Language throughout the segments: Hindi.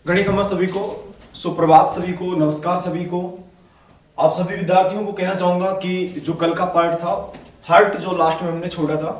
गणिकम्मा सभी को, सुप्रभात सभी को, नमस्कार सभी को। आप सभी विद्यार्थियों को कहना चाहूंगा कि जो कल का पार्ट था, हार्ट जो लास्ट में हमने छोड़ा था,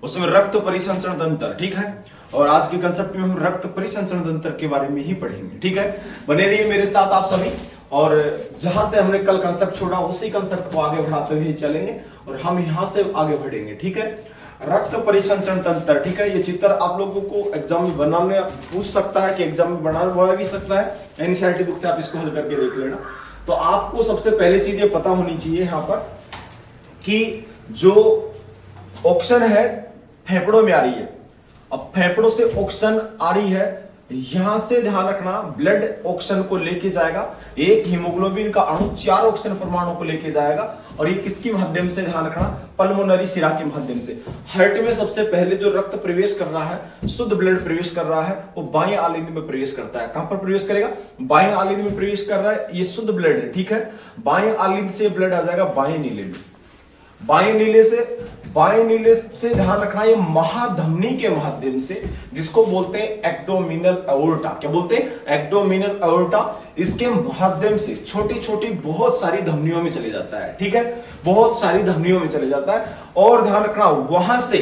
उसमें रक्त परिसंचरण तंत्र, ठीक है। और आज के कंसेप्ट में हम रक्त परिसंचरण तंत्र के बारे में ही पढ़ेंगे, ठीक है। बने रहिए मेरे साथ आप सभी। और जहां से हमने कल कंसेप्ट छोड़ा उसी कंसेप्ट को आगे बढ़ाते हुए चलेंगे और हम यहां से आगे बढ़ेंगे, ठीक है। रक्त परिसंचरण तंत्र, ठीक है। ये चित्र आप लोगों को एग्जाम में बनाने पूछ सकता है कि एग्जाम में बना भी सकता है। एनसीईआरटी बुक से आप इसको हल करके देख लेना। तो आपको सबसे पहले चीज ये पता होनी चाहिए यहाँ पर कि जो ऑक्सीजन है फेफड़ों में आ रही है। अब फेफड़ों से ऑक्सीजन आ रही है, यहां से ध्यान रखना ब्लड ऑक्सीजन को लेके जाएगा। एक हीमोग्लोबिन का अणु 4 ऑक्सीजन परमाणु को लेके जाएगा और ये किसके माध्यम से, ध्यान रखना, पल्मोनरी शिरा के माध्यम से। हार्ट में सबसे पहले जो रक्त प्रवेश कर रहा है, शुद्ध ब्लड प्रवेश कर रहा है, वो बाएं आलिंद में प्रवेश करता है। कहां पर प्रवेश करेगा? बाएं आलिंद में प्रवेश कर रहा है। ये शुद्ध ब्लड है, ठीक है। बाएं आलिंद से ब्लड आ जाएगा बाएं नीले में। बाएं नीले से ध्यान रखना, ये महाधमनी के माध्यम से, जिसको बोलते हैं एब्डोमिनल एओर्टा। क्या बोलते हैं? Abdominal aorta. इसके माध्यम से छोटी छोटी बहुत सारी धमनियों में चले जाता है, ठीक है। बहुत सारी धमनियों में चले जाता है और ध्यान रखना वहां से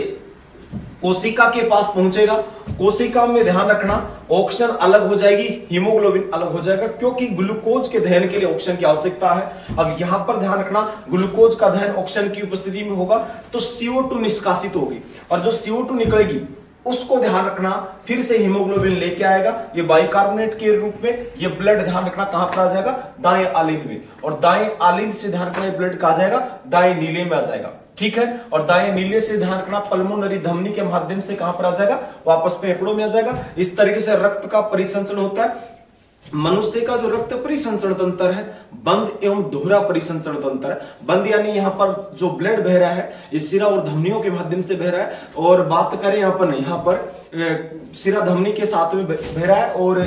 कोशिका के पास पहुंचेगा। कोशिका में ध्यान रखना ऑक्सीजन अलग हो जाएगी, हीमोग्लोबिन अलग हो जाएगा, क्योंकि ग्लूकोज के दहन के लिए ऑक्सीजन की आवश्यकता है। अब यहां पर ध्यान रखना ग्लूकोज का दहन ऑक्सीजन की उपस्थिति में होगा तो CO2 निष्कासित होगी और जो CO2 निकलेगी उसको ध्यान रखना फिर से हीमोग्लोबिन लेके आएगा ये बाइकार्बोनेट के रूप में। ये ब्लड ध्यान रखना कहां पर आ जाएगा? दाएं आलिंद में। और दाएं आलिंद से ध्यान रखना ये ब्लड कहां आ जाएगा? दाएं नीले में आ जाएगा, ठीक है। और दाएं नीले से ध्यान रखना पल्मोनरी धमनी के माध्यम से कहां पर आ जाएगा? वापस फेफड़ों में आ जाएगा। इस तरीके से रक्त का परिसंचरण होता है। मनुष्य का जो रक्त परिसंचरण तंत्र है बंद एवं दोहरा परिसंचरण तंत्र है। बंद यानी यहाँ पर जो ब्लड बह रहा है इस सिरा और धमनियों के माध्यम से बह रहा है। और बात करें यहाँ पर नहीं, यहाँ पर सिरा धमनी के साथ में बह रहा है और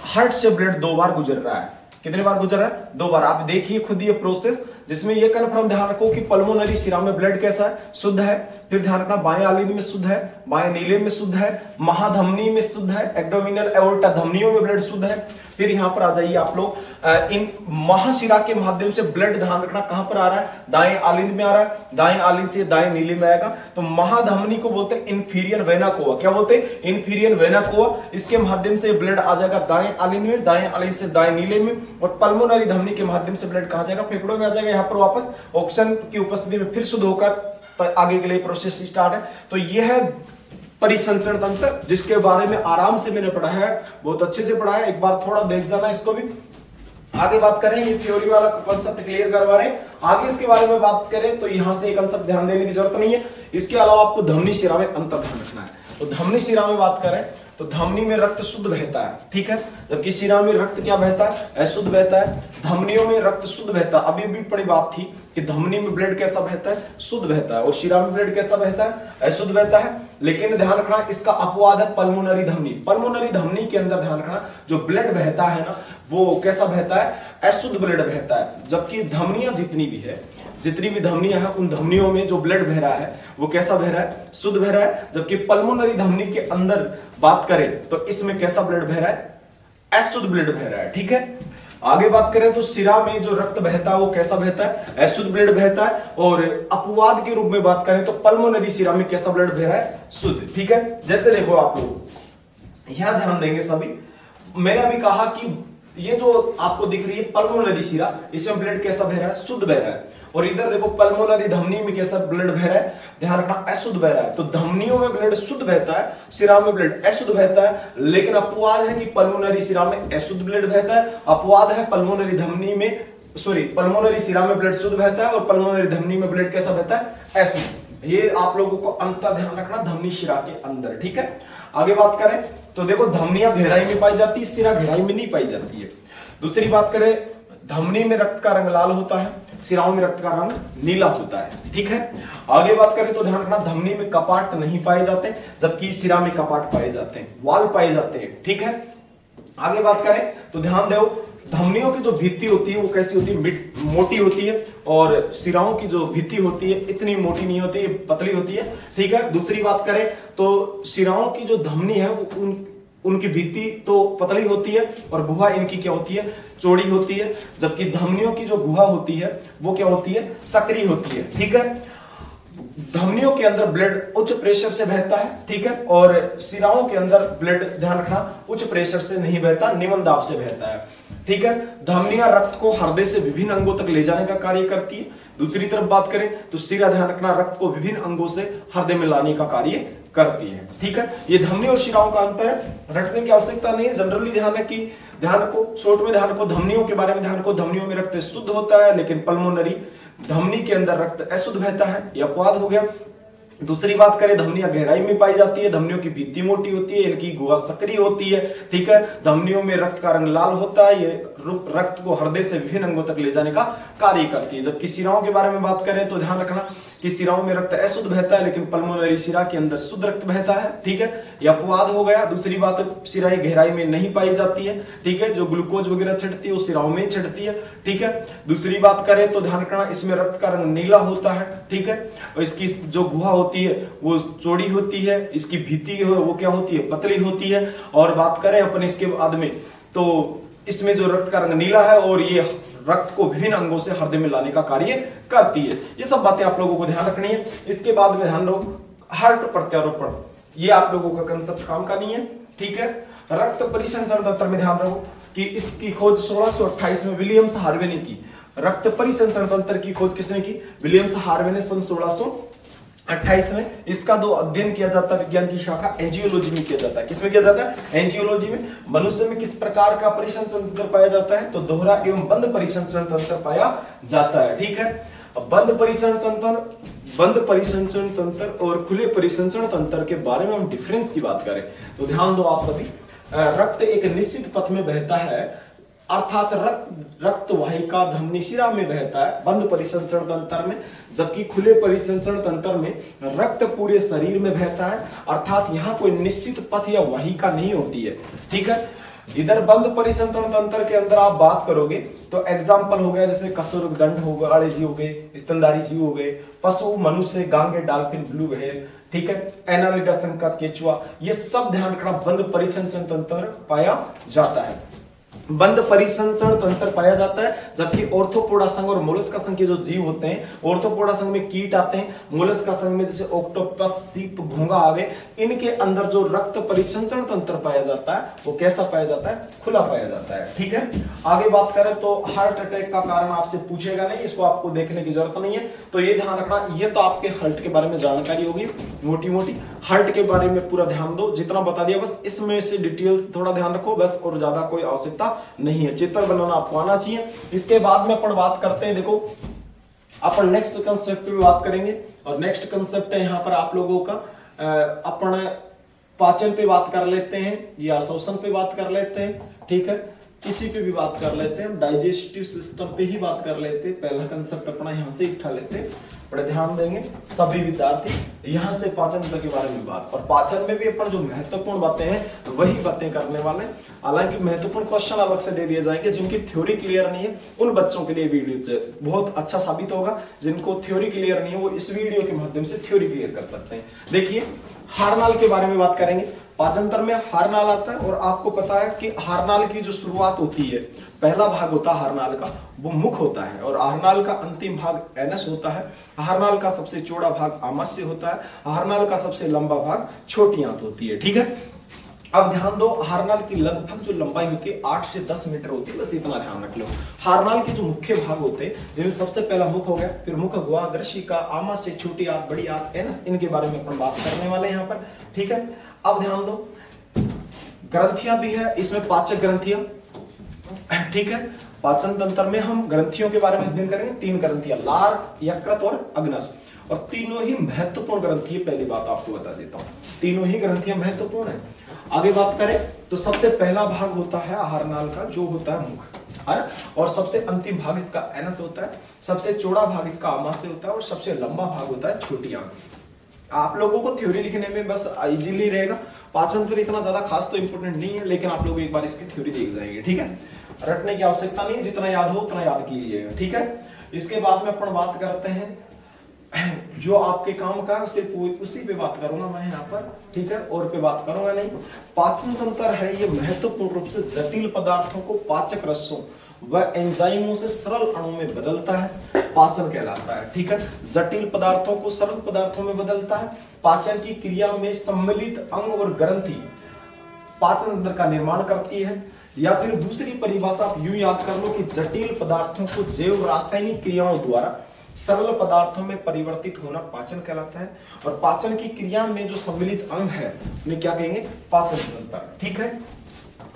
हार्ट से ब्लड 2 बार गुजर रहा है। कितने बार गुजर रहा है? 2 बार। आप देखिए खुद ये प्रोसेस, जिसमें ये कन्फर्म ध्यान रखो कि पल्मोनरी शिरा में ब्लड कैसा है? शुद्ध है। फिर ध्यान रखना बाएं आलिंद में शुद्ध है, बाएं नीले में शुद्ध है, महाधमनी में शुद्ध है, एब्डोमिनल एओर्टा धमनियों में ब्लड शुद्ध है। फिर यहां पर आ जाइए आप लोग, इन महाशिरा के माध्यम से ब्लड ध्यान रखना कहां पर आ रहा है? दाएं आलिंद में आ रहा है। दाएं आलिंद से दाएं नीले में आएगा तो महाधमनी को बोलते हैं इंफीरियर वेना कोवा। क्या बोलते हैं? Inferior vena cava. इसके माध्यम से ब्लड आ जाएगा दाएं आलिंद में, दाएं आलिंद से दाएं नीले में। और पल्मोनरी धमनी के माध्यम से ब्लड कहां जाएगा? फेफड़ों में आ जाएगा। यहाँ पर वापस ऑक्सीजन की उपस्थिति में फिर शुद्ध होकर आगे के लिए प्रोसेस स्टार्ट है। तो यह है परिसंचरण तंत्र, जिसके बारे में आराम से मैंने पढ़ा है, बहुत अच्छे से पढ़ा है। एक बार थोड़ा देख जाना इसको भी। आगे बात करें, ये थ्योरी वाला कंसेप्ट क्लियर करवा रहे हैं। आगे इसके बारे में बात करें तो यहां से कंसेप्ट ध्यान देने की जरूरत नहीं है। इसके अलावा आपको धमनी शिरा में अंतर ध्यान रखना है। तो धमनी शिरा में बात करें तो धमनी में रक्त शुद्ध बहता है, ठीक है। जबकि शिरा में रक्त क्या बहता है? अशुद्ध बहता है। धमनियों में रक्त शुद्ध बहता है। अभी भी बड़ी बात थी कि धमनी में ब्लड कैसा बहता है? शुद्ध बहता है। और शिरा में ब्लड कैसा बहता है? अशुद्ध बहता है। लेकिन ध्यान रखना इसका अपवाद है पल्मोनरी धमनी। पल्मोनरी धमनी के अंदर ध्यान रखना जो ब्लड बहता है ना, वो कैसा बहता है? अशुद्ध ब्लड बहता है। जबकि धमनियां जितनी भी धमनियां हैं उन धमनियों में जो ब्लड बह रहा है वो कैसा बह रहा है? शुद्ध बह रहा है। जबकि पल्मोनरी धमनी के अंदर बात करें तो इसमें कैसा ब्लड बह रहा है? अशुद्ध ब्लड बह रहा है, ठीक है। आगे बात करें तो शिरा में जो रक्त बहता है वो कैसा बहता है? अशुद्ध ब्लड बहता है। और अपवाद के रूप में बात करें तो पल्मोनरी शिरा में कैसा ब्लड बह रहा है? शुद्ध, ठीक है। जैसे देखो आप लोग यहां ध्यान देंगे सभी, मैंने अभी कहा कि ये जो आपको दिख रही है पल्मोनरी शिरा, इसमें ब्लड कैसा बह रहा है? शुद्ध बह रहा है। और इधर देखो पल्मोनरी धमनी में कैसा ब्लड बह रहा है? ध्यान रखना अशुद्ध बह रहा है। तो धमनियों में ब्लड शुद्ध बहता है, शिरा में ब्लड अशुद्ध बहता है। लेकिन अपवाद है कि पल्मोनरी शिरा में अशुद्ध ब्लड बहता है। अपवाद है पल्मोनरी धमनी में, पल्मोनरी शिरा में ब्लड शुद्ध बहता है और पल्मोनरी धमनी में ब्लड कैसा बहता है? अशुद्ध। ये आप लोगों को अंतर ध्यान रखना धमनी शिरा के अंदर, ठीक है। आगे बात करें तो देखो धमनियां गहराई में पाई जाती है, शिरा गहराई में नहीं पाई जाती है। दूसरी बात करें, धमनी में रक्त का रंग लाल होता है, शिराओं में रक्त का रंग नीला होता है, ठीक है। आगे बात करें तो ध्यान रखना धमनी में कपाट नहीं पाए जाते, जबकि शिरा में कपाट पाए जाते हैं, वाल पाए जाते हैं, ठीक है। आगे बात करें तो ध्यान दो धमनियों की जो भित्ति होती है वो कैसी होती है? मोटी होती है। और शिराओं की जो भित्ति होती है इतनी मोटी नहीं होती है, पतली होती है, ठीक है। दूसरी बात करें तो शिराओं की जो धमनी है वो उनकी भित्ति तो पतली होती है और गुहा इनकी क्या होती है, चौड़ी होती है, जबकि धमनियों की जो गुहा होती है वो क्या होती है, सक्रिय होती है। ठीक है, धमनियों के अंदर ब्लड उच्च प्रेशर से बहता है, ठीक है, और शिराओं के अंदर ब्लड, ध्यान रखना, उच्च प्रेशर से नहीं बहता, निम्न दाब से बहता है। ठीक है, धमनियां रक्त को हृदय से विभिन्न अंगों तक ले जाने का कार्य करती है। दूसरी तरफ बात करें तो शिरा, ध्यान रखना, रक्त को विभिन्न अंगों से हृदय में लाने का कार्य करती है। ठीक है, ये धमनी और शिराओं का अंतर है, रटने की आवश्यकता नहीं है। जनरली ध्यान है कि ध्यान को शॉर्ट में, ध्यान को धमनियों के बारे में ध्यान को, धमनियों में रक्त शुद्ध होता है, लेकिन पल्मोनरी धमनी के अंदर रक्त अशुद्ध बहता है, यह अपवाद हो गया। दूसरी बात करें, धमनियां गहराई में पाई जाती है, धमनियों की भित्ति मोटी होती है, इनकी गुहा सक्रिय होती है। ठीक है, धमनियों में रक्त का रंग लाल होता है, ये रक्त को हृदय से विभिन्न अंगों तक ले जाने का कार्य करती है। जबकि शिराओं के बारे में बात करें तो ध्यान रखना कि शिराओं में रक्त अशुद्ध बहता है, लेकिन पल्मोनरी शिरा के अंदर शुद्ध रक्त बहता है। ठीक है, यह अपवाद हो गया। दूसरी बात, शिराएं गहराई में नहीं पाई जाती है। ठीक है, जो ग्लूकोज वगैरह छिड़ती है वो शिराओं में छिड़ती है। ठीक है, दूसरी बात करें तो ध्यान रखना, इसमें रक्त का रंग नीला होता है। ठीक है, और इसकी जो गुहा होती है वो चौड़ी होती है, इसकी भित्ति वो क्या होती है, पतली होती है। और बात करें अपन इसके बाद में तो इसमें जो रक्त का रंग नीला है और ये रक्त को विभिन्न अंगों से हृदय में लाने का कार्य करती है। ये सब बातें आप लोगों को ध्यान रखनी है। इसके बाद में ध्यान रखो हार्ट प्रत्यारोपण, ये आप लोगों का कंसेप्ट काम का नहीं है। ठीक है, रक्त परिसंचरण तंत्र में ध्यान रखो कि इसकी खोज 1628 में विलियम्स हार्वे ने की। रक्त परिसंचरण तंत्र की खोज किसने की, विलियम्स हार्वे ने सन 1628 में। इसका दो अध्ययन किया जाता है, विज्ञान की शाखा एंजियोलॉजी में किया जाता है। किसमें किया जाता है, एंजियोलॉजी में। मनुष्य में किस प्रकार का परिसंचरण तंत्र पाया जाता है, तो दोहरा एवं बंद परिसंचरण तंत्र पाया जाता है। ठीक है, बंद परिसंचरण तंत्र और खुले परिसंचरण तंत्र के बारे में हम डिफरेंस की बात करें तो ध्यान दो आप सभी, रक्त एक निश्चित पथ में बहता है, अर्थात रक्त वाहिका धमनी शिरा में बहता है बंद परिसंचरण तंत्र में, जबकि खुले परिसंचरण तंत्र में रक्त पूरे शरीर में बहता है, अर्थात यहाँ कोई निश्चित पथ या वाहिका नहीं होती है। ठीक है, इधर बंद परिसंचरण तंत्र के अंदर आप बात करोगे तो एग्जाम्पल हो गया जैसे कशुरुकदंड हो गए, अड़े जीव हो गए, स्तनधारी जीव हो गए, पशु, मनुष्य, गांगे, डॉल्फिन, ब्लू व्हेल, ठीक है, एनालिडा, शंखद, केचुआ, ये सब ध्यान रखना बंद परिसंचरण तंत्र पाया जाता है, बंद परिसंचरण तंत्र पाया जाता है। जबकि ऑर्थोपोडा संघ और मोलस्का संघ के जो जीव होते हैं, ऑर्थोपोडा संघ में कीट आते हैं, मोलस्का संघ में जैसे ऑक्टोपस, सीप, घोंगा आ गए, इनके अंदर जो रक्त परिसंचरण तंत्र पाया जाता है वो कैसा पाया जाता है, खुला पाया जाता है। ठीक है, आगे बात करें तो हार्ट अटैक का कारण आपसे पूछेगा नहीं, इसको आपको देखने की जरूरत नहीं है, तो ये ध्यान रखना, ये तो आपके हार्ट के बारे में जानकारी होगी मोटी मोटी, हार्ट के बारे में पूरा ध्यान दो, जितना बता दिया बस, इसमें से डिटेल्स थोड़ा ध्यान रखो बस, और ज्यादा कोई आवश्यकता नहीं है, चित्र बनाना आपको आना चाहिए। इसके बाद में अपन बात करते हैं, देखो अपन नेक्स्ट कंसेप्ट पे बात करेंगे, और नेक्स्ट कंसेप्ट है यहाँ पर आप लोगों का अपन पाचन पे बात कर लेते हैं या श्वसन पे बात कर लेते हैं। ठीक है, किसी पे भी बात कर लेते हैं, डाइजेस्टिव सिस्टम पे ही बात कर लेते हैं, पहला कंसेप्ट अपना यहाँ से उठा लेते हैं, बड़े ध्यान देंगे सभी विद्यार्थी, यहाँ से पाचन तंत्र के बारे में बात, और पाचन में भी अपन जो महत्वपूर्ण बातें हैं वही बातें करने वाले हैं। हालांकि महत्वपूर्ण क्वेश्चन अलग से दे दिए जाएंगे, जिनकी थ्योरी क्लियर नहीं है उन बच्चों के लिए वीडियो बहुत अच्छा साबित होगा, जिनको थ्योरी क्लियर नहीं है वो इस वीडियो के माध्यम से थ्योरी क्लियर कर सकते हैं। देखिए हारनाल के बारे में बात करेंगे, पाचन तंत्र में हारनाल आता है, और आपको पता है कि हारनाल की जो शुरुआत होती है, पहला भाग होता है हारनाल का वो मुख होता है, और हारनाल का अंतिम भाग एनस होता है, हारनाल का सबसे चौड़ा भाग आमाशय होता है, हारनाल का सबसे लंबा भाग छोटी आंत होती है। ठीक है, अब ध्यान दो, हारनाल की लगभग जो लंबाई होती है 8 से 10 मीटर होती है, बस इतना ध्यान रख लो। हारनाल के जो मुख्य भाग होते हैं, जिनमें सबसे पहला मुख हो गया, फिर मुख, गुहा, ग्रशिका, आमाशय, छोटी आंत, बड़ी आंत, एनस, इनके बारे में अपन बात करने वाले हैं यहाँ पर। ठीक है, अब ध्यान दो, ग्रंथियां भी है इसमें, पाचक ग्रंथियां। ठीक है, पाचन तंत्र में हम ग्रंथियों के बारे में अध्ययन करेंगे, 3 ग्रंथियां, लार, यकृत और अग्नस, और तीनों ही महत्वपूर्ण ग्रंथि है, पहली बात आपको बता देता हूं, तीनों ही ग्रंथियां महत्वपूर्ण है। आगे बात करें तो सबसे पहला भाग होता है हारनाल का जो होता है मुख, और सबसे अंतिम भाग इसका एनस होता है, सबसे चौड़ा भाग इसका आमाशय होता है, और सबसे लंबा भाग होता है छोटी आंत। आप लोगों को थ्योरी लिखने में बस इजीली रहेगा, पाचन तंत्र इतना ज्यादा खास तो इंपोर्टेंट नहीं है, लेकिन आप लोग एक बार इसकी थ्योरी देख जाएंगे। ठीक है, रटने की आवश्यकता नहीं, जितना याद हो उतना याद कीजिएगा। ठीक है, इसके बाद में अपन बात करते हैं जो आपके काम का सिर्फ उसी पे बात करूंगा मैं यहाँ पर, ठीक है, और पे बात करूंगा नहीं। पाचन तंत्र है ये महत्वपूर्ण रूप से जटिल पदार्थों को पाचक रसों व एंजाइमों से सरल अणु में बदलता है, पाचन कहलाता है, ठीक है। जटिल पदार्थों को सरल पदार्थों में बदलता है। पाचन की क्रिया में सम्मिलित अंग और ग्रंथि पाचन तंत्र का निर्माण करती है। या फिर दूसरी परिभाषा आप यूं याद कर लो कि जटिल पदार्थों को जैव रासायनिक क्रियाओं द्वारा सरल पदार्थों में परिवर्तित होना पाचन कहलाता है। और पाचन की क्रिया में जो सम्मिलित अंग है उन्हें क्या कहेंगे, पाचन तंत्र, ठीक है।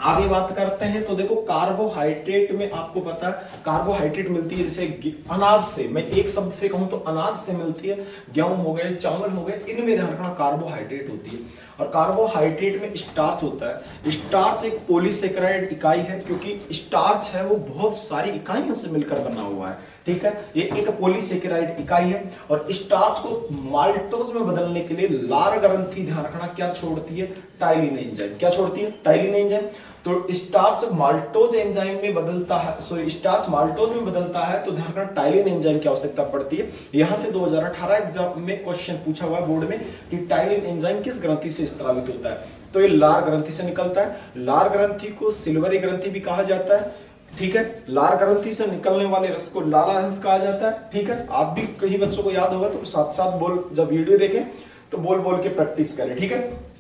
आगे बात करते हैं तो देखो कार्बोहाइड्रेट में आपको पता है कार्बोहाइड्रेट मिलती है जैसे अनाज से, मैं एक शब्द से कहूं तो अनाज से मिलती है, गेहूं हो गए, चावल हो गए, इनमें ध्यान रखना कार्बोहाइड्रेट होती है। और कार्बोहाइड्रेट में स्टार्च होता है। स्टार्च एक पॉलीसेकेराइड इकाई है, क्योंकि स्टार्च है वो बहुत सारी इकाइयों से मिलकर बना हुआ है, ठीक है। ये एक पॉलीसेकेराइड इकाई है। और स्टार्च को माल्टोज में बदलने के लिए लार ग्रंथि ध्यान रखना क्या छोड़ती है, टाइलिन एंजाइम। क्या छोड़ती है, टाइलिन एंजाइम। तो स्टार्च माल्टोज एंजाइम में बदलता है, सॉरी स्टार्च माल्टोज में बदलता है तो ध्यान रखना टाइलिन एंजाइम की आवश्यकता पड़ती है। यहां से 2018 एग्जाम में क्वेश्चन पूछा हुआ है बोर्ड में कि टाइलिन एंजाइम किस ग्रंथि से स्रावित होता है, तो ये लार ग्रंथि से निकलता है। लार ग्रंथि को सिल्वरी ग्रंथि भी कहा जाता है, ठीक है। लार ग्रंथि से निकलने वाले रस को लाला रस कहा जाता है, ठीक है। आप भी कई बच्चों को याद होगा तो साथ साथ बोल, जब वीडियो देखें तो बोल बोल के प्रैक्टिस करें, ठीक है।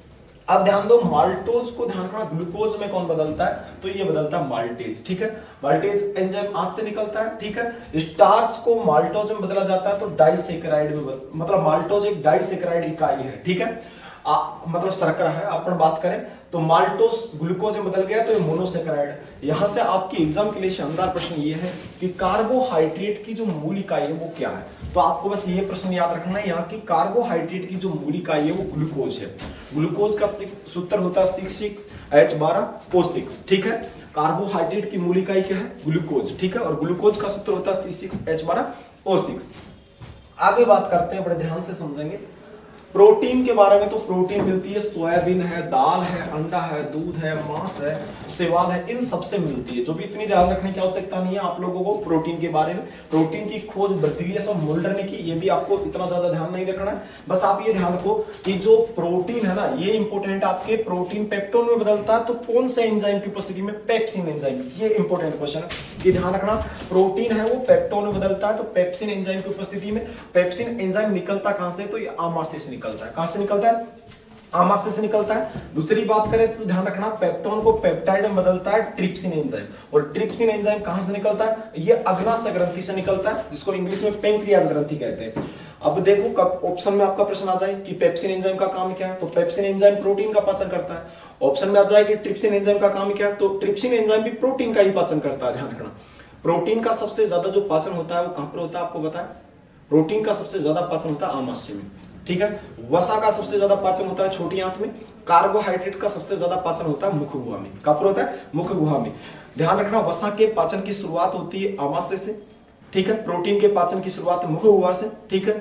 अब ध्यान दो माल्टोज को ध्यान रखना ग्लूकोज में कौन बदलता है, तो ये बदलता है माल्टेज, ठीक है। माल्टेज एंजाइम आज से निकलता है, ठीक है। स्टार्च को माल्टोज में बदला जाता है तो डाइसेकेराइड में मतलब माल्टोज एक डाइसेकेराइड इकाई है, ठीक है। मतलब शर्करा है। अपन बात करें तो माल्टोज ग्लूकोज में बदल गया तो ये मोनोसेकेराइड। यहां से आपकी एग्जाम के लिए शानदार प्रश्न ये है कि कार्बोहाइड्रेट की जो मूल इकाई है वो क्या है, तो आपको बस ये प्रश्न याद रखना है यहाँ की कार्बोहाइड्रेट की जो मूल इकाई है वो ग्लूकोज है। ग्लूकोज का सूत्र होता है 6,6H12O6, ठीक है। कार्बोहाइड्रेट की मूल इकाई क्या है, ग्लूकोज, ठीक है। और ग्लूकोज का सूत्र होता है C6H12O6। आगे बात करते हैं, बड़े ध्यान से समझेंगे प्रोटीन के बारे में। तो प्रोटीन मिलती है सोयाबीन है, दाल है, अंडा है, दूध है, मांस है, सेवाल है, इन सबसे मिलती है। जो भी इतनी ध्यान रखने की आवश्यकता नहीं है आप लोगों को प्रोटीन के बारे में। प्रोटीन की खोज बर्जिलियस और मुल्डर ने की, ये भी आपको इतना ज्यादा ध्यान नहीं रखना है। बस आप ये ध्यान रखो कि जो प्रोटीन है ना ये इंपॉर्टेंट, आपके प्रोटीन पेप्टोन में बदलता है तो कौन से एंजाइम की उपस्थिति में, पेप्सिन एंजाइम। ये इंपॉर्टेंट क्वेश्चन है, ये ध्यान रखना। प्रोटीन है वो पेप्टोन में बदलता है तो पेप्सिन एंजाइम की उपस्थिति में। पेप्सिन एंजाइम निकलता कहां से, तो ये आमाशय से निकलता है। कहां से निकलता है, आमाशय से निकलता है। दूसरी बात करें तो ध्यान रखना पेप्टोन को पेप्टाइड में बदलता है ट्रिप्सिन एंजाइम। और ट्रिप्सिन एंजाइम कहां से निकलता है, ये अग्नाशय ग्रंथि से निकलता है, जिसको इंग्लिश में पेंक्रियाज ग्रंथि कहते हैं। अब देखो कब ऑप्शन में आपका प्रश्न आ जाए कि पेप्सिन एंजाइम का काम क्या है, तो पेप्सिन एंजाइम प्रोटीन का पाचन करता है। ऑप्शन में आ जाए कि ट्रिप्सिन एंजाइम का काम क्या है, तो ट्रिप्सिन एंजाइम भी प्रोटीन का ही पाचन करता है। ध्यान रखना प्रोटीन का सबसे ज्यादा जो पाचन होता है वो कहां पर होता है, आपको बताया प्रोटीन का सबसे ज्यादा पाचन होता है आमाशय में, ठीक है। वसा का सबसे ज्यादा पाचन होता है छोटी आंत में। कार्बोहाइड्रेट का सबसे ज्यादा पाचन होता है मुख गुहा में। कहां पर होता है, मुख गुहा में। ध्यान रखना वसा के पाचन की शुरुआत होती है आमाशय से, ठीक है। प्रोटीन के पाचन की शुरुआत मुख गुहा से, ठीक है।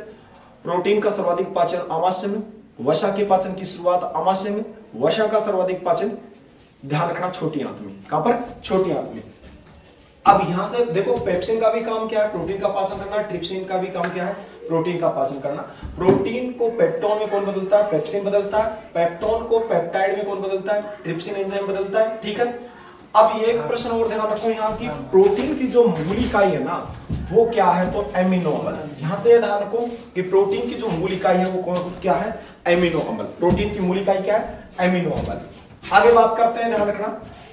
प्रोटीन का सर्वाधिक पाचन आमाशय में, वसा के पाचन की शुरुआत आमाशय में, वसा का सर्वाधिक पाचन ध्यान रखना छोटी आंत में। कहां पर, छोटी आंत में। अब यहां से देखो पेप्सिन का भी काम क्या है, प्रोटीन का पाचन करना। ट्रिप्सिन का भी काम क्या है, प्रोटीन का पाचन करना। प्रोटीन को पेप्टोन में कौन बदलता है, पेप्सिन बदलता है। पेप्टोन को पेप्टाइड में कौन बदलता है, ट्रिप्सिन एंजाइम बदलता है, ठीक है। अब ये एक प्रश्न और ध्यान रखो यहाँ की प्रोटीन की जो मूल इकाई है ना वो क्या है, तो एमिनो अम्ल। यहां से ध्यान रखो कि प्रोटीन की जो मूल इकाई है वो कौन क्या है, एमिनो अम्ल। प्रोटीन की मूल इकाई क्या है, एमिनो अम्ल। आगे बात करते हैं, ध्यान रखना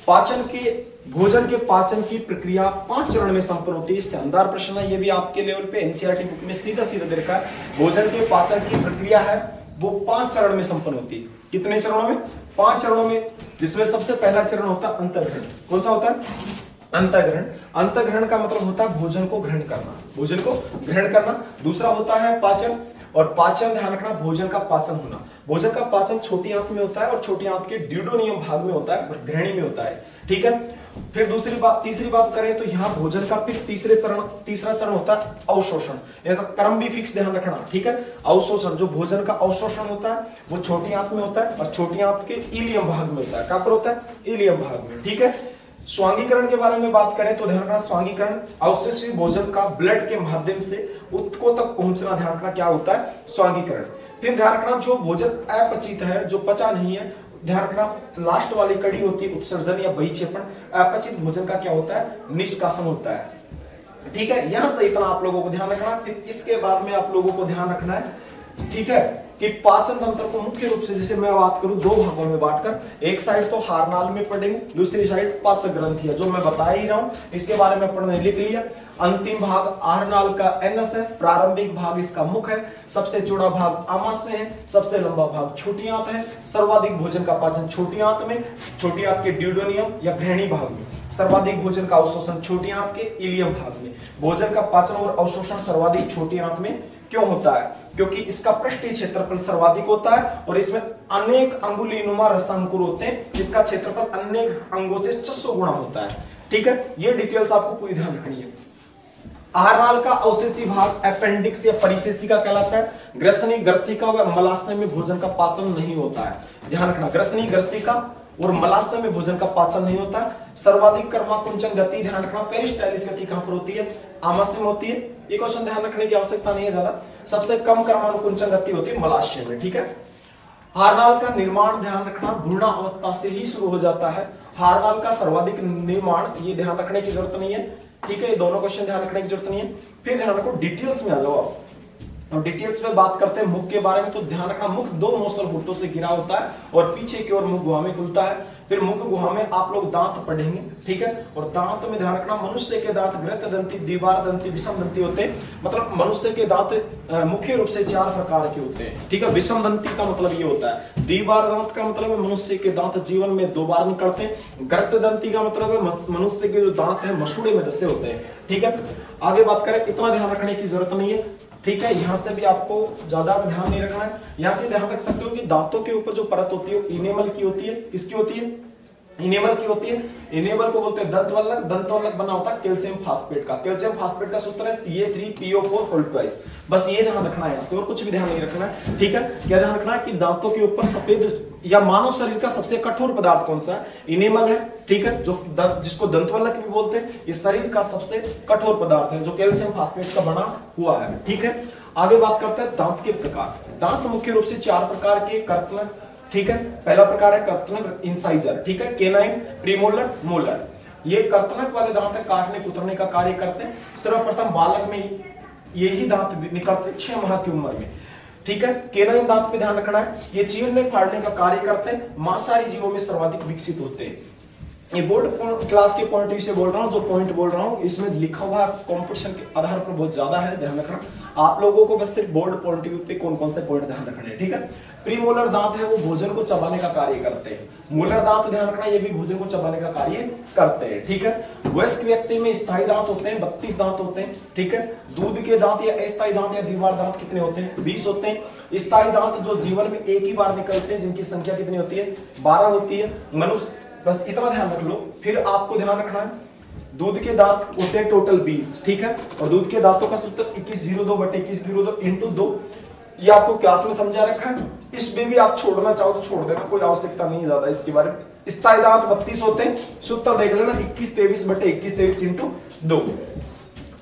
पाचन के भोजन के पाचन की प्रक्रिया 5 चरण में संपन्न होती है। शानदार प्रश्न है, ये भी आपके लेवल पे एनसीईआरटी बुक में सीधा सीधा दे रखा है। भोजन के पाचन की प्रक्रिया है वो 5 चरण में संपन्न होती है। कितने चरणों में, 5 चरणों में, जिसमें सबसे पहला चरण होता है अंतःग्रहण। कौन सा होता है, अंतःग्रहण। अंतःग्रहण का मतलब होता है भोजन को ग्रहण करना, भोजन को ग्रहण करना। दूसरा होता है पाचन, और पाचन ध्यान रखना भोजन का पाचन होना। भोजन का पाचन छोटी आंत में होता है और छोटी आंत के ड्यूडेनियम भाग में होता है, ग्रहणी में होता है, ठीक है। फिर तीसरी बात करें तो यहाँ भोजन का फिर तीसरा चरण होता है अवशोषण। इनका क्रम भी फिक्स ध्यान रखना, ठीक है। अवशोषण, जो भोजन का अवशोषण होता है वो छोटी आंत में होता है और छोटी आंत के इलियम भाग में होता है। कहां पर होता है, इलियम भाग में, ठीक है। स्वांगीकरण के बारे में बात करें तो ध्यान रखना, स्वांगीकरण अवशेषी भोजन का ब्लड के माध्यम से ऊतकों तक पहुंचना, ध्यान रखना क्या होता है, स्वांगीकरण। फिर ध्यान रखना जो भोजन अपचित है, जो पचा नहीं है, ध्यान रखना लास्ट वाली कड़ी होती है उत्सर्जन या बहिक्षेपण। अपचित भोजन का क्या होता है, निष्कासन होता है। ठीक है, यहां से इतना आप लोगों को ध्यान रखना। फिर इसके बाद में आप लोगों को ध्यान रखना है, ठीक है, कि पाचन तंत्र को मुख्य रूप से, जैसे मैं बात करूं दो भागों में बांटकर, एक साइड तो हारनाल में पढ़ेंगे, दूसरी साइड पाचक ग्रंथि है, जो मैं बता ही रहा हूं, इसके बारे में पढ़ने लिख लिया। अंतिम भाग आहारनाल का एनस है, प्रारंभिक भाग इसका मुख है, सबसे चौड़ा भाग आमाशय है, सबसे लंबा भाग छोटी आंत है। सर्वाधिक भोजन का पाचन छोटी आंत में, छोटी आंत के ड्यूडेनियम या घृणी भाग में। सर्वाधिक भोजन का अवशोषण छोटी आंत के इलियम भाग में। भोजन का पाचन और अवशोषण सर्वाधिक छोटी आंत में क्यों होता है, क्योंकि इसका पृष्ठीय क्षेत्रफल सर्वाधिक होता है और इसमें अनेक अंगुलीनुमा रसांकुर होते हैं, इसका क्षेत्रफल अनेक अंगों से 600 गुना होता है। ठीक है, ये डिटेल्स आपको पूरी ध्यान रखनी है। आहारनाल का अवशेषी भाग अपेंडिक्स या परिशेषिका कहलाता है। ग्रसनी, ग्रसिका व मलाशय में भोजन का पाचन नहीं होता है। ध्यान रखना, ग्रसनी, ग्रसिका और मलाशय में भोजन का पाचन नहीं होता है। सर्वाधिक कर्माकुंचन गति, ध्यान रखना, पेरिस्टाइलिस गति कहां पर होती है, आमाशय में होती है। ये क्वेश्चन ध्यान रखने की आवश्यकता नहीं है ज्यादा। सबसे कम कर्मानुकुंचन गति होती है मलाशय में। ठीक है, हारनाल का निर्माण ध्यान रखना भ्रूण अवस्था से ही शुरू हो जाता है। हारनाल का सर्वाधिक निर्माण, ये ध्यान रखने की जरूरत नहीं है। ठीक है, ये दोनों क्वेश्चन ध्यान रखने की जरूरत नहीं है। फिर ध्यान रखो डिटेल्स में आ जाओ आप, और डिटेल्स में बात करते हैं मुख के बारे में। तो ध्यान रखना, मुख दो मोसल होठों से घिरा होता है और पीछे की ओर मुख गुहा में खुलता है। फिर मुख गुहा में आप लोग दांत पढ़ेंगे। ठीक है, और दांत में ध्यान रखना, मनुष्य के दांत घृतदंती, द्विबारदंती, विषमदंती होते हैं। मतलब मनुष्य के दांत मुख्य रूप से 4 प्रकार के होते हैं। ठीक है, विषमदंती का मतलब ये होता है, द्विबार दांत का मतलब है मनुष्य के दांत जीवन में 2 बार निकलते हैं। घृतदंती का मतलब है मनुष्य के जो दांत है मसूड़े में डसे होते हैं। ठीक है, आगे बात करें, इतना ध्यान रखने की जरूरत नहीं है। ठीक है, यहां से भी आपको ज्यादा ध्यान नहीं रखना है। यहां से ध्यान रख सकते हो कि दांतों के ऊपर जो परत होती है इनेमल की होती है। किसकी होती है, इनेमल की होती है। इनेमल को बोलते हैं दंतवल्लक। दंतवल्लक बना होता है कैल्शियम फास्फेट का। कैल्शियम फास्फेट का सूत्र है Ca3PO4 बस ये ध्यान रखना है, यहां से और कुछ भी ध्यान नहीं रखना है। ठीक है, क्या ध्यान रखना है कि दांतों के ऊपर सफेद, या मानव शरीर का सबसे कठोर पदार्थ कौन सा है, इनेमल है। ठीक है, जो जिसको दंतवल्लक भी बोलते हैं, ये शरीर का सबसे कठोर पदार्थ है जो कैल्शियम फास्फेट का बना हुआ है। ठीक है, आगे बात करते हैं दांत के प्रकार। दांत मुख्य रूप से 4 प्रकार के, कर्तनक। ठीक है, पहला प्रकार है कर्तनक इंसाइजर। ठीक है, केनाइन, प्रीमोलर, मोलर। ये कर्तनक वाले दांत काटने कुतरने का कार्य करते हैं। सर्वप्रथम बालक में यही दांत निकलते 6 माह की उम्र में। ठीक है, केनाइन दांत पे ध्यान रखना है, ये चीरने फाड़ने का कार्य करते हैं, मांसाहारी जीवों में सर्वाधिक विकसित होते हैं। ये बोर्ड क्लास के पॉइंट से बोल रहा हूं, जो पॉइंट बोल रहा हूं इसमें लिखा हुआ कंपटीशन के आधार पर बहुत ज्यादा है, ध्यान रखना। आप लोगों को बस सिर्फ बोर्ड पॉइंट व्यू पे कौन कौन से पॉइंट ध्यान रखने हैं। ठीक है, प्रीमोलर दांत है वो भोजन को चबाने का कार्य करते हैं। मोलर दांत ध्यान रखना, ये भी भोजन को चबाने का कार्य करते हैं। ठीक है, वयस्क व्यक्ति में स्थायी दांत होते हैं, 32 दांत होते हैं। ठीक है, दूध के दांत या अस्थायी दांत या द्विबार दांत कितने होते हैं, 20 होते हैं। स्थायी दांत जो जीवन में एक ही बार निकलते हैं, जिनकी संख्या कितनी होती है, 12 होती है। मनुष्य, बस इतना ध्यान रख लो। फिर आपको ध्यान रखना है, दूध के दांत होते हैं टोटल 20। ठीक है, और दूध के दांतों का सूत्र 2102/2102 इंटू 2। ये आपको क्लास में समझा रखा है, इसमें भी आप छोड़ना चाहो तो छोड़ देना, कोई आवश्यकता नहीं ज्यादा इसके बारे में। स्थायी दांत 32 होते हैं, सूत्र देख लेना 2123/2123 इंटू 2।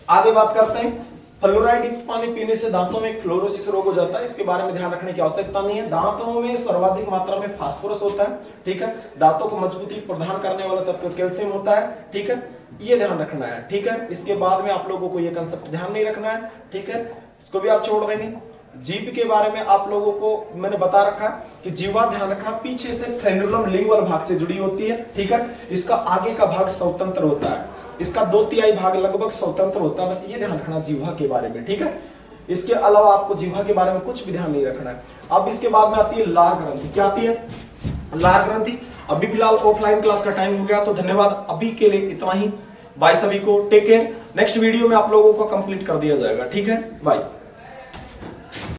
आगे बात करते हैं, फ्लोराइड युक्त पानी पीने से दांतों में फ्लोरोसिस रोग हो जाता है, इसके बारे में ध्यान रखने की आवश्यकता नहीं है। दांतों में सर्वाधिक मात्रा में फास्फोरस होता है। ठीक है, दांतों को मजबूती प्रदान करने वाला तत्व कैल्शियम होता है। ठीक है, ये ध्यान रखना है। ठीक है, इसके बाद में आप लोगों को ये कंसेप्ट ध्यान नहीं रखना है। ठीक है, इसको भी आप छोड़ देंगे। जीभ के बारे में आप लोगों को मैंने बता रखा कि जीवा ध्यान रखना पीछे से फ्रेनुलम लिंगुअल भाग से जुड़ी होती है। ठीक है, इसका आगे का भाग स्वतंत्र होता है, इसका 2/3 भाग लगभग स्वतंत्र होता है। बस ये ध्यान रखना जीवा के बारे में। ठीक है, इसके अलावा आपको जीवा के बारे में कुछ भी ध्यान नहीं रखना है। अब इसके बाद में आती है लार ग्रंथि। क्या आती है, लार ग्रंथि। अभी फिलहाल ऑफलाइन क्लास का टाइम हो गया, तो धन्यवाद, अभी के लिए इतना ही। बाय सभी को, टेक केयर। नेक्स्ट वीडियो में आप लोगों को कंप्लीट कर दिया जाएगा। ठीक है, बाय।